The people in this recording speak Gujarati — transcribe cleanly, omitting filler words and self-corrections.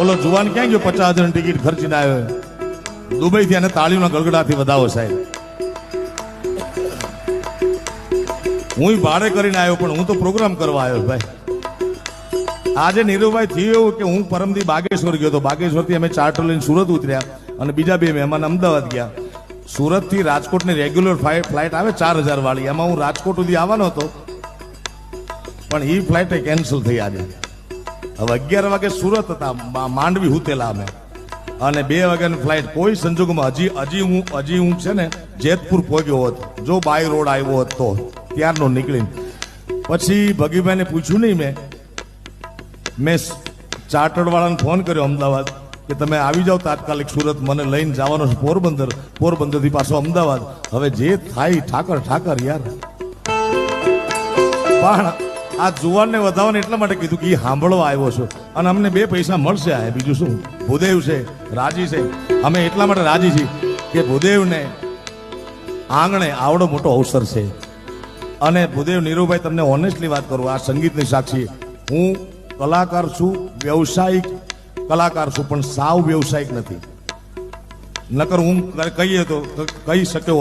ઓલો જુવાન ક્યાં ગયો 50,000 ટિકિટ ખર્ચીને આવ્યો દુબઈ થી, અને તાળીઓના ગળગડાથી વધાવો સાહેબ. હું ભાડે કરીને આવ્યો પણ હું તો પ્રોગ્રામ કરવા આવ્યો ભાઈ. આજે નીરુભાઈ થયું એવું કે હું પરમદી બાગેશ્વર ગયો હતો. બાગેશ્વર થી અમે ચાર્ટર લઈને સુરત ઉતર્યા અને બીજા 2 મહેમાન અમદાવાદ ગયા. સુરત થી રાજકોટની રેગ્યુલર ફ્લાઇટ આવે 4,000 વાળી, એમાં હું રાજકોટ સુધી આવવાનો હતો પણ એ ફ્લાઇટ કેન્સલ થઈ. આજે હવે 11 વાગે સુરત હતા, માંડવી હુતેલા અમે, અને 2 વાગ્યાની ફ્લાઇટ. કોઈ સંજોગોમાં હજી હું છે ને જેતપુર પહોંચ્યો હોત જો બાય રોડ આવ્યો હોત તો, ત્યારનો નીકળીને. પછી ભગીભાઈને પૂછ્યું નહીં મેં ચાર્ટર્ડ વાળાને ફોન કર્યો અમદાવાદ કે તમે આવી જાઓ તાત્કાલિક સુરત, મને લઈને જવાનો છે પોરબંદર, પોરબંદરથી પાછો અમદાવાદ. હવે જે થાય ઠાકર યાર. પણ આ જુવાનને વધાવવાને એટલા માટે કીધું કે એ સાંભળવા આવ્યો છો અને અમને 2 પૈસા મળશે. આ બીજું શું, ભૂદેવ છે રાજી છે, અમે એટલા માટે રાજી છીએ કે ભૂદેવને આંગણે આવડો મોટો અવસર છે. અને ભૂદેવ નીરુભાઈ તમને ઓનેસ્ટલી વાત કરું, આ સંગીતની સાક્ષી, હું કલાકાર છું, વ્યવસાયિક કલાકાર છું, પણ સાવ વ્યવસાયિક નથી. નકર હું કહીએ તો કહી શક્યો